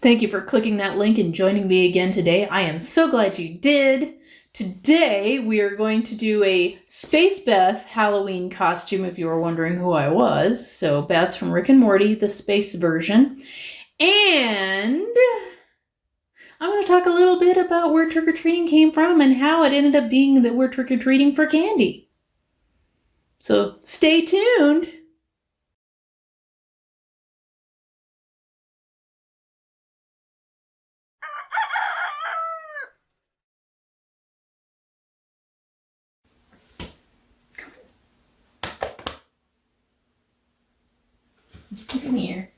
Thank you for clicking that link and joining me again today. I am so glad you did. Today, we are going to do a Space Beth Halloween costume, if you were wondering who I was. So, Beth from Rick and Morty, the space version. And I'm going to talk a little bit about where trick-or-treating came from and how it ended up being that we're trick-or-treating for candy. So, stay tuned. Come here.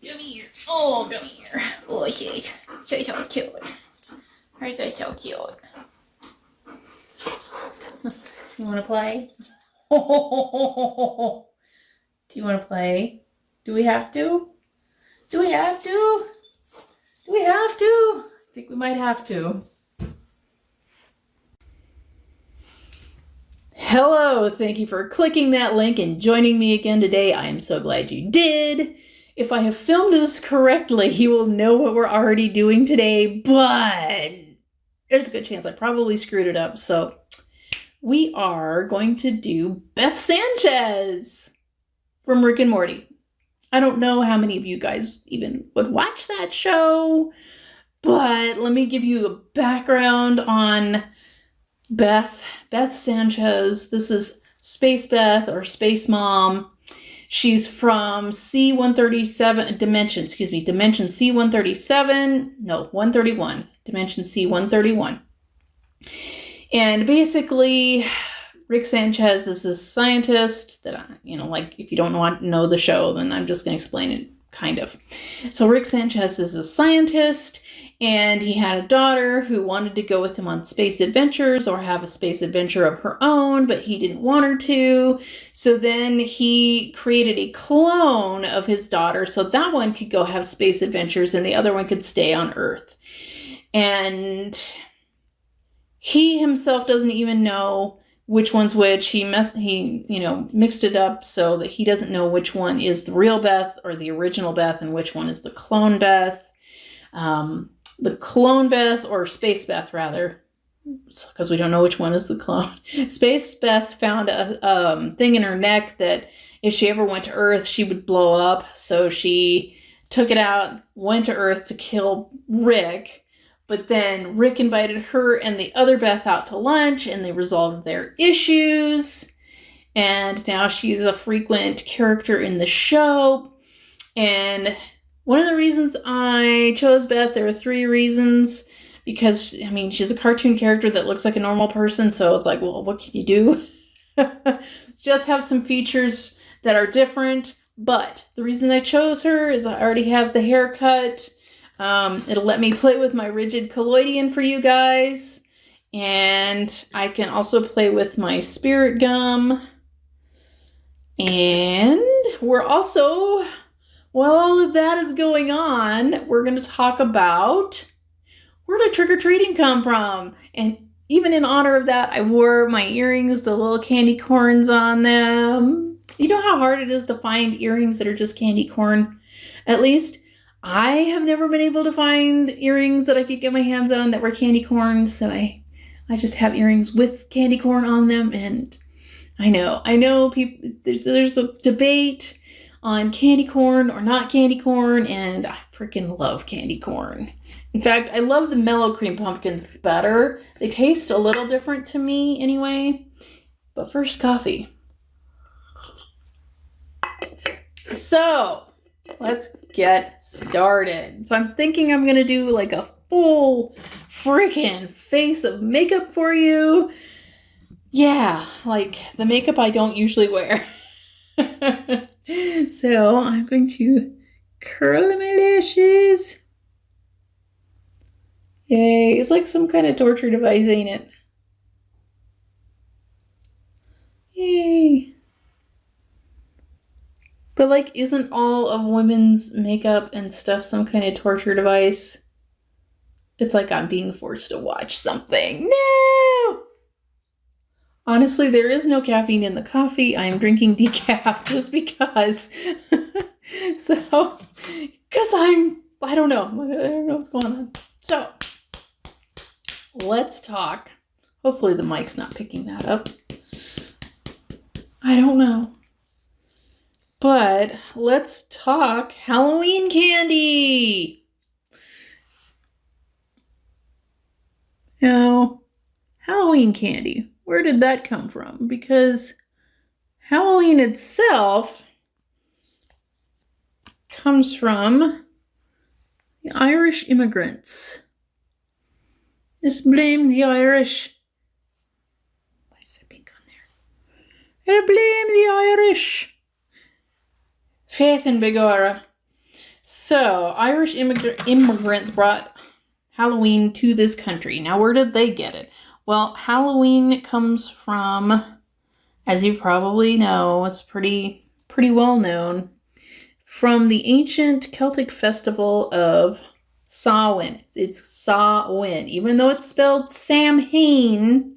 Come here. Oh, come here. Oh, shit. So cute. Are so cute. You want to play? Do you want to play? Do we have to? Do we have to? Do we have to? I think we might have to. Hello, thank you for clicking that link and joining me again today. I am so glad you did. If I have filmed this correctly, you will know what we're already doing today, but there's a good chance I probably screwed it up. So we are going to do Beth Sanchez from Rick and Morty. I don't know how many of you guys even would watch that show, but let me give you a background on Beth Sanchez. This is Space Beth or Space Mom. She's from dimension C137, no, 131, dimension C131. And basically, Rick Sanchez is this scientist that, like if you don't know the show, then I'm just going to explain it kind of. So Rick Sanchez is a scientist, and he had a daughter who wanted to go with him on space adventures or have a space adventure of her own, but he didn't want her to. So then he created a clone of his daughter so that one could go have space adventures and the other one could stay on Earth. And he himself doesn't even know which one's which. He mixed it up so that he doesn't know which one is the real Beth or the original Beth and which one is the clone Beth. The clone Beth, or Space Beth rather, because we don't know which one is the clone. Space Beth found a thing in her neck that if she ever went to Earth, she would blow up. So she took it out, went to Earth to kill Rick. But then Rick invited her and the other Beth out to lunch, and they resolved their issues. And now she's a frequent character in the show. And one of the reasons I chose Beth, there are 3 reasons. Because, she's a cartoon character that looks like a normal person, so it's like, well, what can you do? Just have some features that are different. But the reason I chose her is I already have the haircut. It'll let me play with my rigid colloidal for you guys. And I can also play with my spirit gum. And we're also, while all of that is going on, we're going to talk about where did trick-or-treating come from? And even in honor of that, I wore my earrings, the little candy corns on them. You know how hard it is to find earrings that are just candy corn? At least I have never been able to find earrings that I could get my hands on that were candy corn, so I just have earrings with candy corn on them, and I know people, there's a debate on candy corn or not candy corn, and I freaking love candy corn. In fact, I love the mellow cream pumpkins better. They taste a little different to me anyway. But first, coffee. So let's get started. So I'm thinking I'm going to do like a full freaking face of makeup for you. Yeah, like the makeup I don't usually wear. So I'm going to curl my lashes. Yay, it's like some kind of torture device, ain't it? Yay. But like, isn't all of women's makeup and stuff some kind of torture device? It's like I'm being forced to watch something. No! Honestly, there is no caffeine in the coffee. I am drinking decaf just because. So, because I'm I don't know. I don't know what's going on. So, let's talk. Hopefully the mic's not picking that up. I don't know. But let's talk Halloween candy. Now, Halloween candy, where did that come from? Because Halloween itself comes from the Irish immigrants. Just blame the Irish. Why is there pink on there? I blame the Irish. Faith and Begora. So, Irish immigrants brought Halloween to this country. Now, where did they get it? Well, Halloween comes from, as you probably know, it's pretty well known, from the ancient Celtic festival of Samhain. It's Samhain. Even though it's spelled Samhain,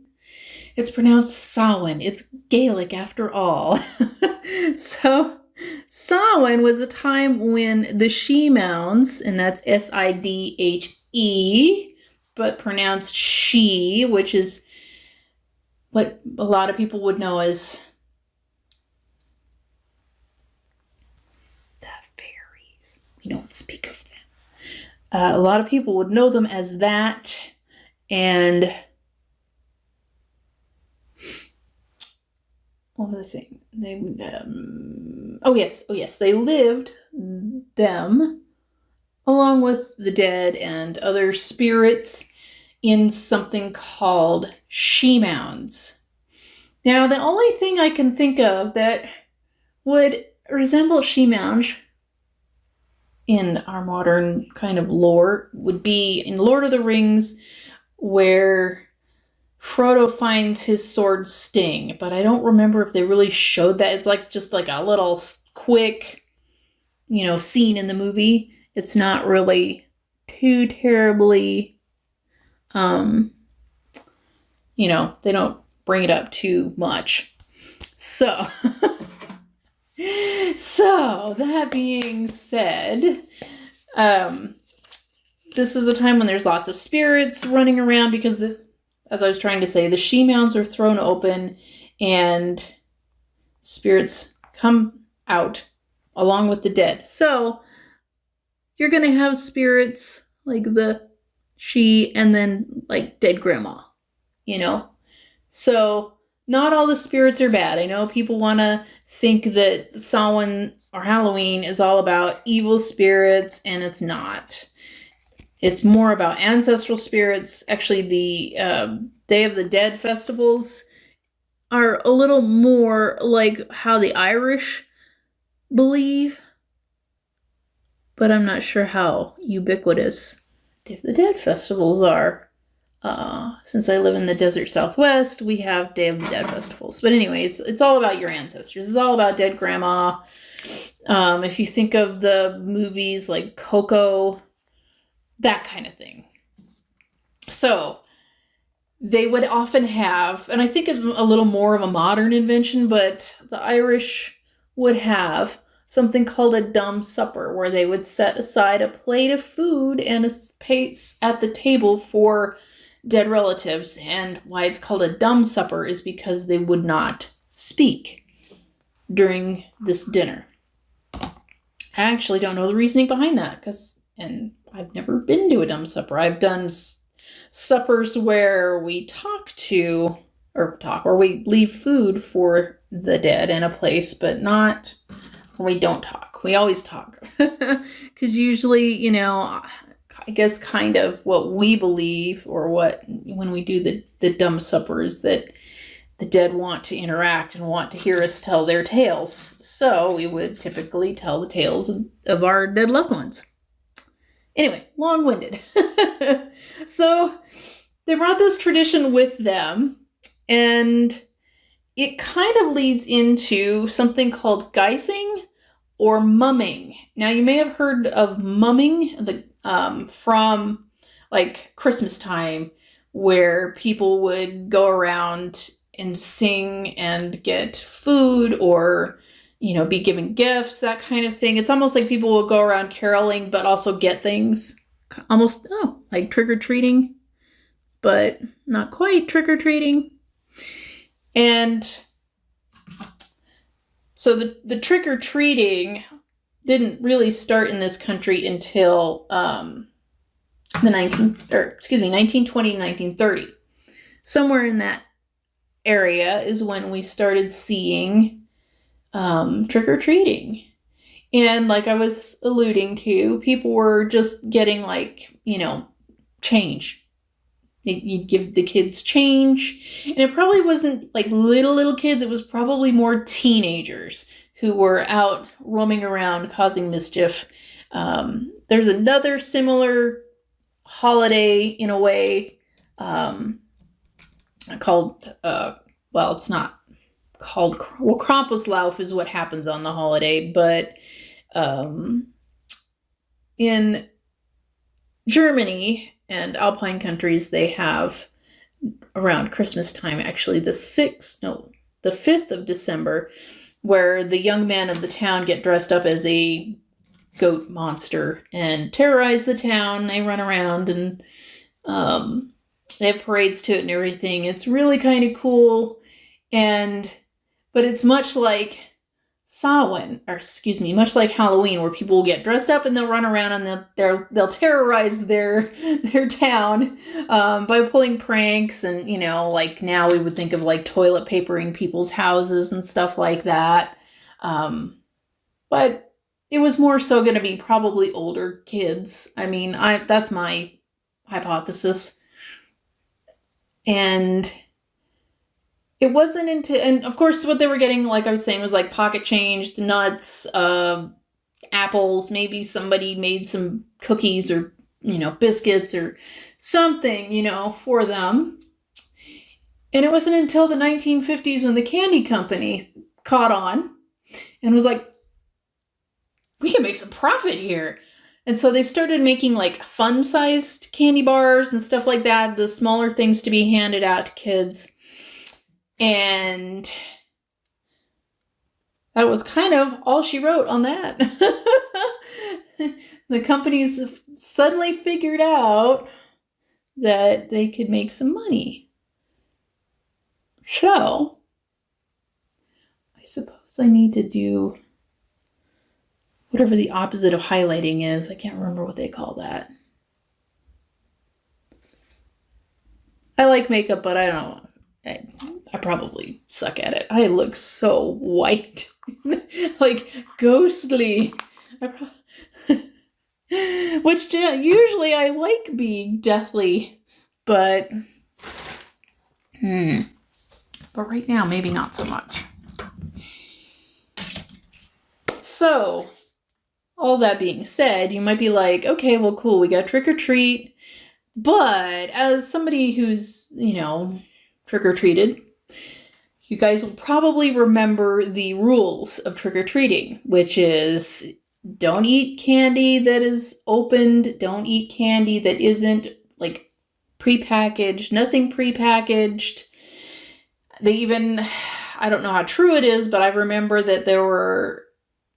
it's pronounced Samhain. It's Gaelic after all. So, Samhain was a time when the she-mounds, and that's Sidhe, but pronounced she, which is what a lot of people would know as the fairies. We don't speak of them. A lot of people would know them as that, and what was I saying? They lived them along with the dead and other spirits in something called she-mounds. Now, the only thing I can think of that would resemble she-mounds in our modern kind of lore would be in Lord of the Rings, where Frodo finds his sword sting, but I don't remember if they really showed that. It's like just like a little quick, scene in the movie. It's not really too terribly, they don't bring it up too much. So, that being said, this is a time when there's lots of spirits running around because, as I was trying to say, the she-mounds are thrown open and spirits come out along with the dead. So, you're going to have spirits like the she and then like dead grandma, So, not all the spirits are bad. I know people want to think that Samhain or Halloween is all about evil spirits, and it's not. It's more about ancestral spirits. Actually, the Day of the Dead festivals are a little more like how the Irish believe, but I'm not sure how ubiquitous Day of the Dead festivals are. Since I live in the desert Southwest, we have Day of the Dead festivals. But anyways, it's all about your ancestors. It's all about dead grandma. If you think of the movies like Coco, that kind of thing. So, they would often have, and I think it's a little more of a modern invention, but the Irish would have something called a dumb supper, where they would set aside a plate of food and a space at the table for dead relatives. And why it's called a dumb supper is because they would not speak during this dinner. I actually don't know the reasoning behind that, and I've never been to a dumb supper. I've done suppers where we or we leave food for the dead in a place, but not we don't talk. We always talk. Because usually, I guess kind of what we believe, or when we do the dumb supper, is that the dead want to interact and want to hear us tell their tales. So we would typically tell the tales of our dead loved ones. Anyway, long-winded. So they brought this tradition with them, and it kind of leads into something called guising or mumming. Now, you may have heard of mumming from like Christmas time, where people would go around and sing and get food, or be given gifts, that kind of thing. It's almost like people will go around caroling, but also get things. Almost, like trick-or-treating, but not quite trick-or-treating. And so the trick-or-treating didn't really start in this country until the 1920 to 1930. Somewhere in that area is when we started seeing trick-or-treating. And like I was alluding to, people were just getting change. You'd give the kids change. And it probably wasn't like little kids. It was probably more teenagers who were out roaming around causing mischief. There's another similar holiday in a way called, it's not called, Krampuslauf is what happens on the holiday, but in Germany and Alpine countries, they have around Christmas time, actually the 5th of December, where the young men of the town get dressed up as a goat monster and terrorize the town. They run around and they have parades to it and everything. It's really kind of cool. But it's much like much like Halloween, where people will get dressed up and they'll run around and they'll terrorize their town by pulling pranks. And like now we would think of like toilet papering people's houses and stuff like that. But it was more so going to be probably older kids. I mean, that's my hypothesis. And it wasn't and of course what they were getting, like I was saying, was like pocket change, nuts, apples, maybe somebody made some cookies or, biscuits or something, for them. And it wasn't until the 1950s when the candy company caught on and was like, we can make some profit here. And so they started making like fun-sized candy bars and stuff like that, the smaller things to be handed out to kids. And that was kind of all she wrote on that. The companies suddenly figured out that they could make some money. So, I suppose I need to do whatever the opposite of highlighting is. I can't remember what they call that. I like makeup, but I don't. I probably suck at it. I look so white. Like ghostly. Which usually I like being deathly. But right now, maybe not so much. So, all that being said, you might be like, okay, well, cool, we got trick or treat. But as somebody who's, trick-or-treated, you guys will probably remember the rules of trick-or-treating, which is don't eat candy that is opened, don't eat candy that isn't like prepackaged, nothing prepackaged. They even, I don't know how true it is, but I remember that there were,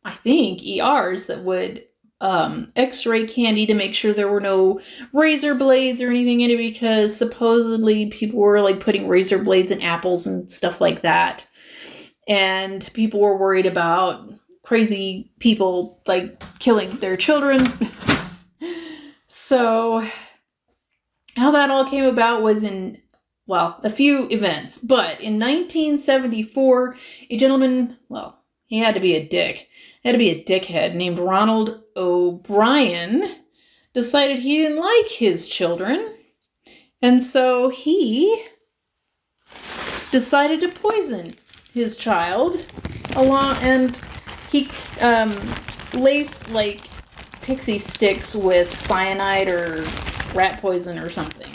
I think, ERs that would x-ray candy to make sure there were no razor blades or anything in it, because supposedly people were like putting razor blades in apples and stuff like that. And people were worried about crazy people like killing their children. So how that all came about was in, a few events. But in 1974, a gentleman, he had to be a dick. Had to be a dickhead named Ronald O'Brien decided he didn't like his children. And so he decided to poison his child and he laced like pixie sticks with cyanide or rat poison or something.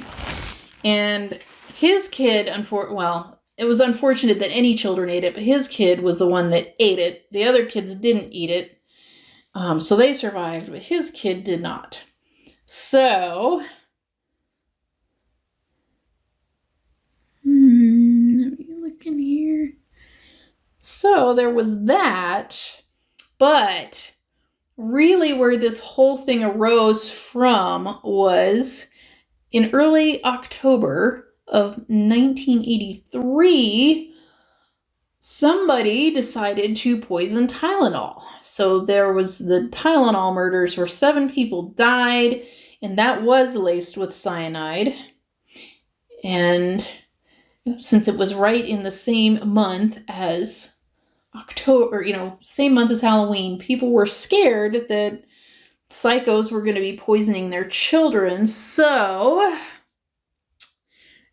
And his kid, it was unfortunate that any children ate it, but his kid was the one that ate it. The other kids didn't eat it. So they survived, but his kid did not. So, let me look in here. So there was that, but really where this whole thing arose from was in early October of 1983, somebody decided to poison Tylenol. So there was the Tylenol murders where 7 people died, and that was laced with cyanide. And since it was right in the same month as October, same month as Halloween, people were scared that psychos were going to be poisoning their children. So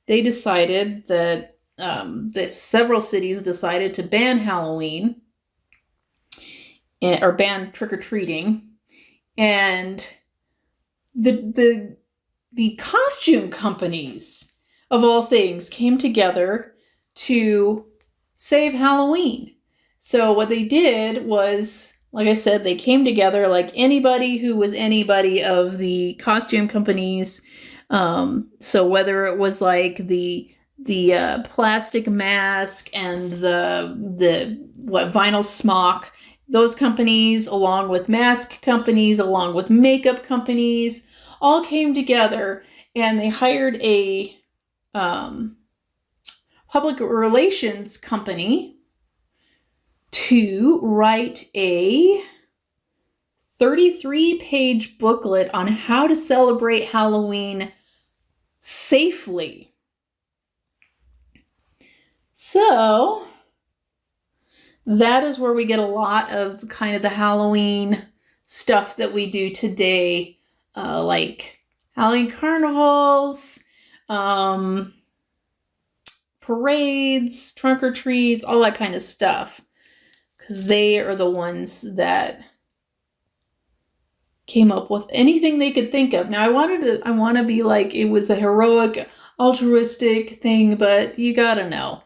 they decided that several cities decided to ban Halloween or ban trick-or-treating, and the costume companies of all things came together to save Halloween. So what they did was, like I said, they came together like anybody who was anybody of the costume companies. So whether it was like the plastic mask and the vinyl smock, those companies, along with mask companies, along with makeup companies, all came together, and they hired a public relations company to write a 33-page booklet on how to celebrate Halloween safely. So that is where we get a lot of kind of the Halloween stuff that we do today, like Halloween carnivals, parades, trunk or treats, all that kind of stuff, because they are the ones that came up with anything they could think of. Now I want to be like it was a heroic, altruistic thing, but you gotta know.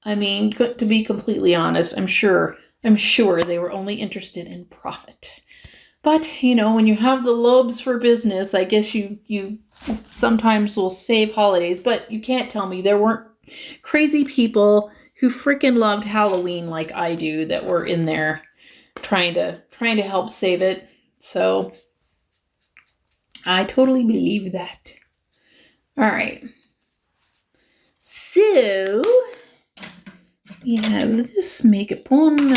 I mean, to be completely honest, I'm sure they were only interested in profit. But, when you have the lobes for business, I guess you sometimes will save holidays, but you can't tell me there weren't crazy people who freaking loved Halloween like I do that were in there trying to help save it. So I totally believe that. All right. So we have this makeup on.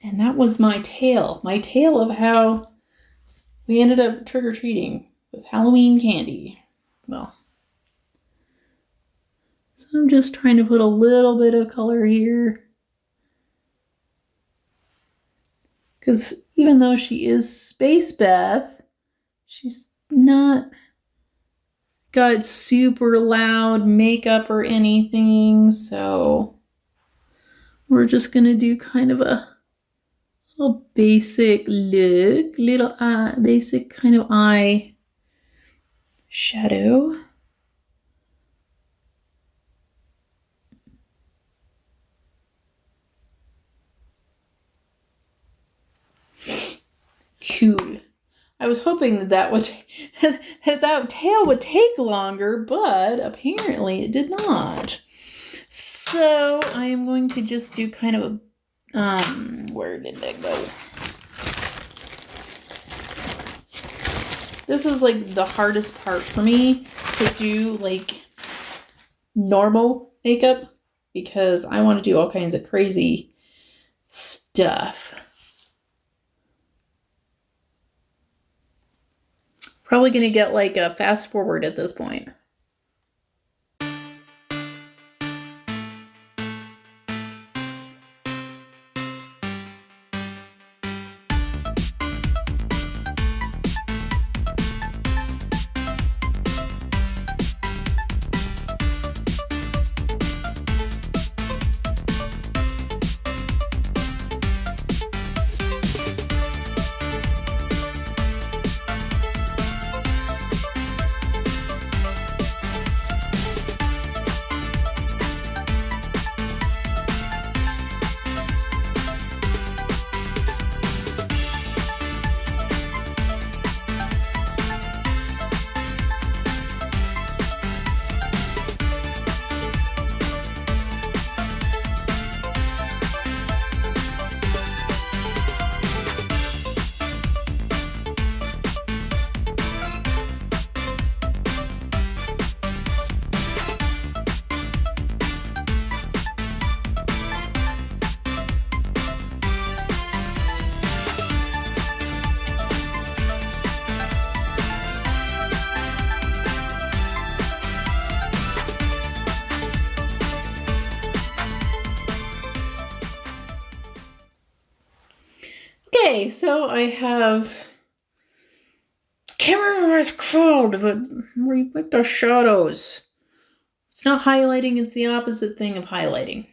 And that was my tale. My tale of how we ended up trick-or-treating with Halloween candy. Well, so I'm just trying to put a little bit of color here. Because even though she is Space Beth, she's not got super loud makeup or anything. So we're just going to do kind of a little basic look, basic kind of eye shadow. Cool. I was hoping that tail would take longer, but apparently it did not. So I am going to just do kind of a where did that go? This is like the hardest part for me to do like normal makeup because I want to do all kinds of crazy stuff. Probably going to get like a fast forward at this point. Okay, so I have, I can't remember what it's called, but where you put the shadows. It's not highlighting, it's the opposite thing of highlighting.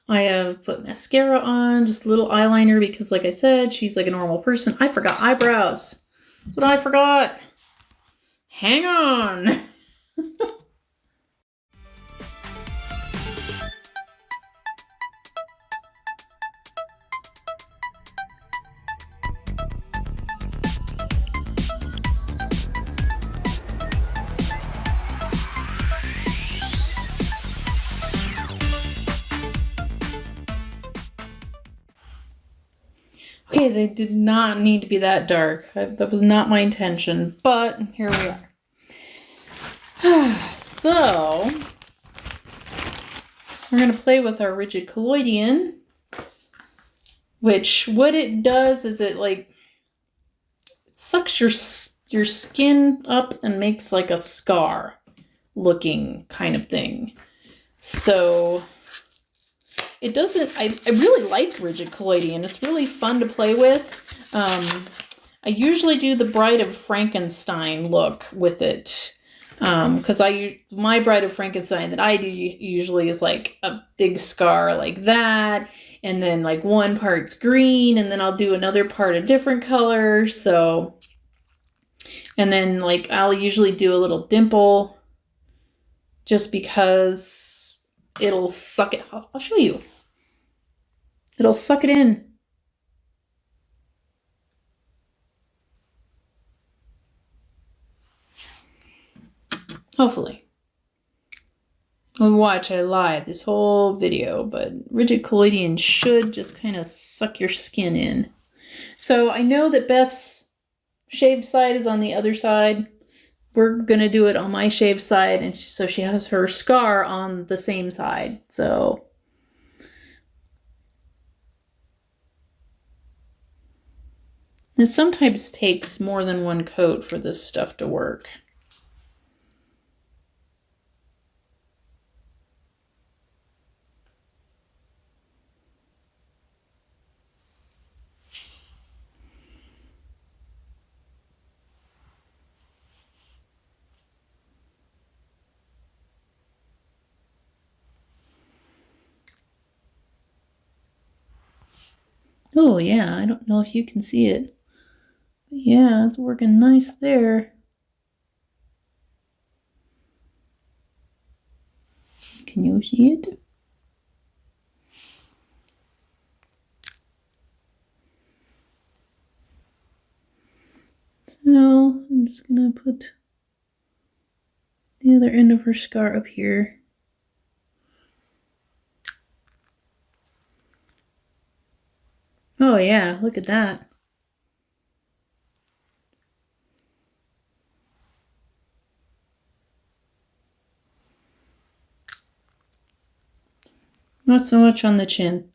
I have put mascara on, just a little eyeliner, because like I said, she's like a normal person. I forgot eyebrows. That's what I forgot. Hang on. Okay, they did not need to be that dark. That was not my intention, but here we are. So, we're going to play with our rigid colloidal, which what it does is it like sucks your skin up and makes like a scar looking kind of thing. So it doesn't, I really like rigid colloidal. It's really fun to play with. I usually do the Bride of Frankenstein look with it. Because my Bride of Frankenstein that I do usually is like a big scar like that, and then like one part's green, and then I'll do another part a different color. So, and then like I'll usually do a little dimple, just because it'll suck it. I'll show you. It'll suck it in. Hopefully. Well, watch, I lied this whole video, but rigid colloidal should just kind of suck your skin in. So I know that Beth's shaved side is on the other side. We're going to do it on my shaved side, and so she has her scar on the same side. So it sometimes takes more than one coat for this stuff to work. Oh yeah, I don't know if you can see it. But yeah, it's working nice there. Can you see it? So I'm just gonna put the other end of her scar up here. Oh yeah, look at that. Not so much on the chin.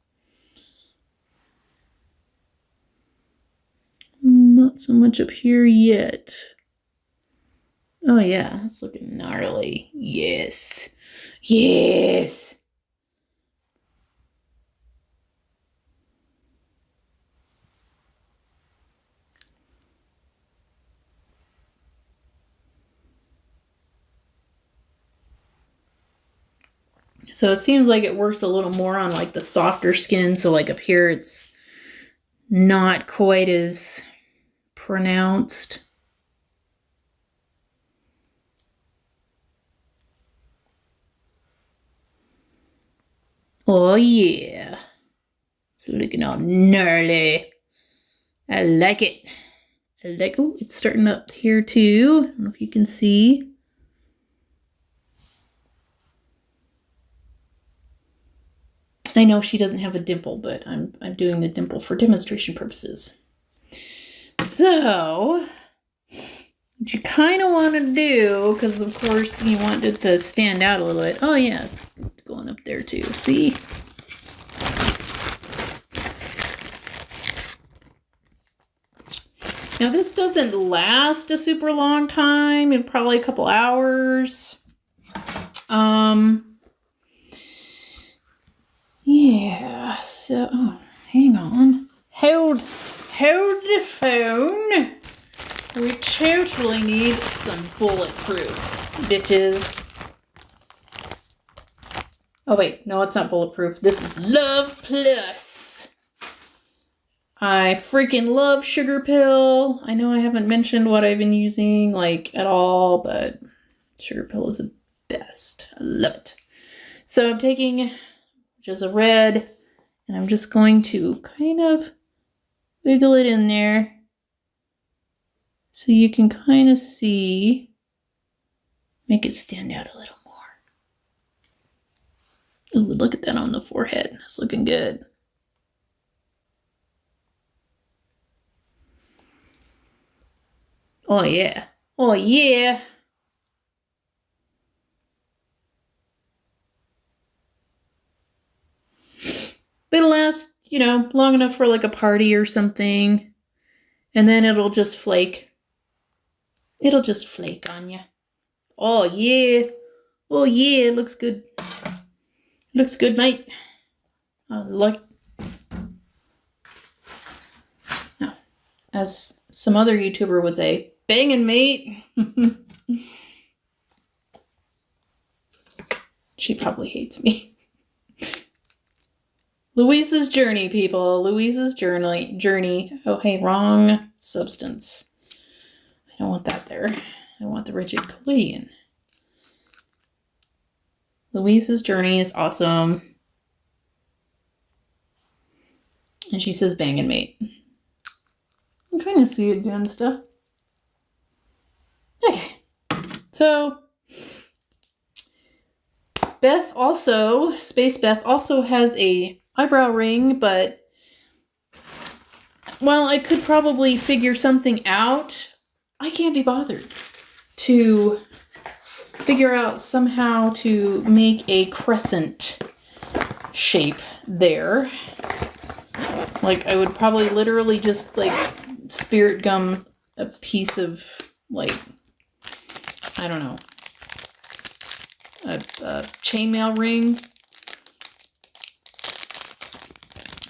Not so much up here yet. Oh yeah, it's looking gnarly. Yes. Yes. So it seems like it works a little more on like the softer skin. So like up here, it's not quite as pronounced. Oh yeah. It's looking all gnarly. I like it. I like, oh, it's starting up here too. I don't know if you can see. I know she doesn't have a dimple, but I'm doing the dimple for demonstration purposes. So, what you kind of want to do, because of course you want it to stand out a little bit. Oh yeah, it's going up there too. See? Now this doesn't last a super long time, probably a couple hours. Yeah, so, oh, hang on. Hold hold the phone. We totally need some bulletproof, bitches. Oh wait, no, it's not bulletproof. This is Love Plus. I freaking love Sugar Pill. I know I haven't mentioned what I've been using, like, at all, but Sugar Pill is the best. I love it. So I'm taking just a red, and I'm just going to kind of wiggle it in there so you can kind of see, make it stand out a little more. Ooh, look at that on the forehead. It's looking good. Oh yeah. Oh yeah. But it'll last, you know, long enough for like a party or something. And then it'll just flake. It'll just flake on you. Oh yeah. Oh yeah, it looks good. Looks good, mate. Like, now, as some other YouTuber would say, bangin' mate. She probably hates me. Louise's journey, people. Louise's journey. Oh, hey, wrong substance. I don't want that there. I want the rigid colloidal. Louise's journey is awesome. And she says bangin' mate. I'm trying to see it doing stuff. Okay. So Beth also, Space Beth also has a eyebrow ring, but while I could probably figure something out, I can't be bothered to figure out somehow to make a crescent shape there. Like, I would probably literally just, like, spirit gum a piece of, like, I don't know, a chainmail ring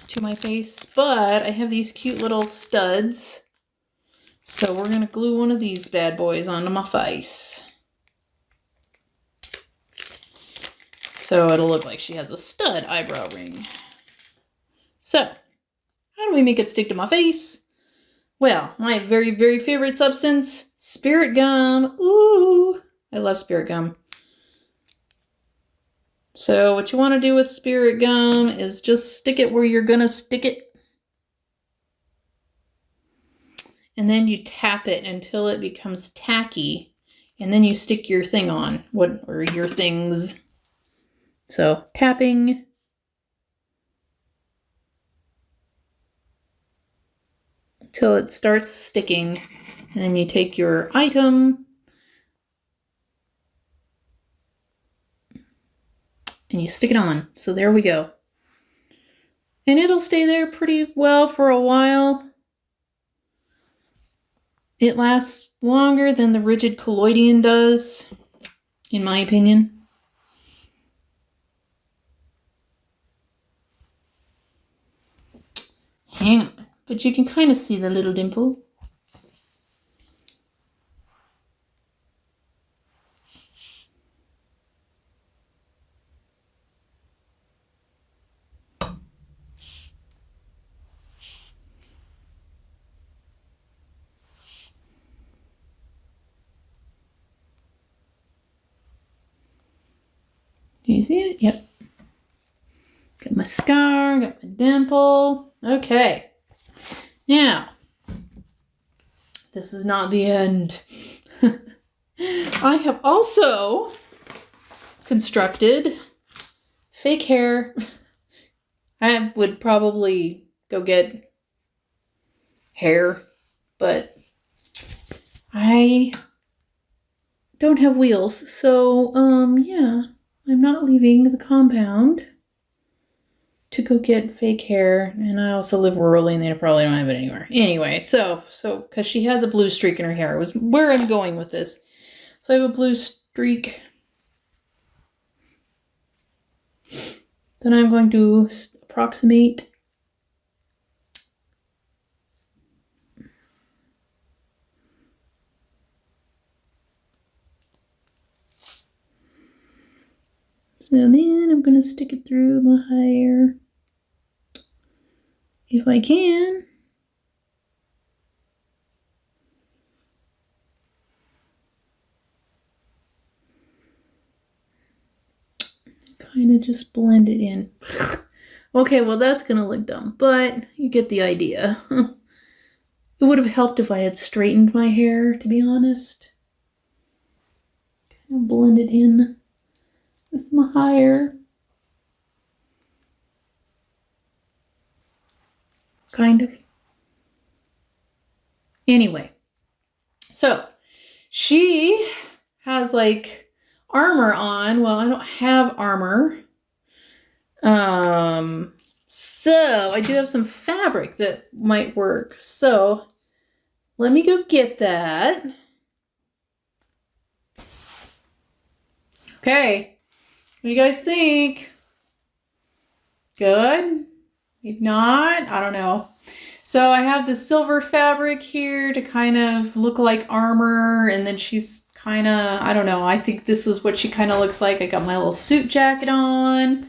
to my face. But I have these cute little studs. So we're going to glue one of these bad boys onto my face. So it'll look like she has a stud eyebrow ring. So, how do we make it stick to my face? Well, my very, very favorite substance, spirit gum. Ooh, I love spirit gum. So what you want to do with spirit gum is just stick it where you're going to stick it. And then you tap it until it becomes tacky. And then you stick your thing on, or your things. So tapping. Till it starts sticking. And then you take your item and you stick it on. So there we go. And it'll stay there pretty well for a while. It lasts longer than the rigid colloidal does, in my opinion. Hang on, but you can kind of see the little dimple. Do you see it? Yep. Got my scar, got my dimple. Okay. Now, this is not the end. I have also constructed fake hair. I would probably go get hair, but I don't have wheels, so yeah, I'm not leaving the compound to go get fake hair, and I also live rurally and they probably don't have it anywhere. Anyway, so because she has a blue streak in her hair, was where I'm going with this. So I have a blue streak. Then I'm going to approximate So then I'm going to stick it through my hair. If I can. Kind of just blend it in. Okay, well that's going to look dumb, but you get the idea. It would have helped if I had straightened my hair, to be honest. Kind of blend it in with my hair. Kind of. Anyway, so she has like armor on. Well, I don't have armor. So I do have some fabric that might work. So let me go get that. Okay. What do you guys think? Good? If not, I don't know. So I have the silver fabric here to kind of look like armor, and then she's kind of, I don't know, I think this is what she kind of looks like. I got my little suit jacket on.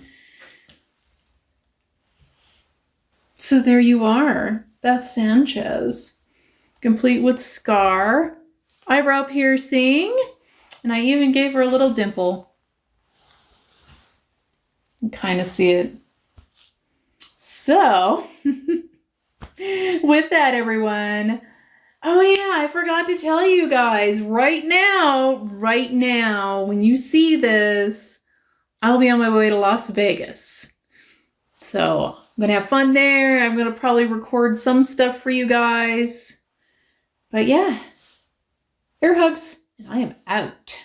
So there you are, Beth Sanchez, complete with scar, eyebrow piercing, and I even gave her a little dimple. You can kind of see it. So, with that, everyone. Oh yeah, I forgot to tell you guys, right now, when you see this, I'll be on my way to Las Vegas. So, I'm going to have fun there. I'm going to probably record some stuff for you guys. But yeah, air hugs, and I am out.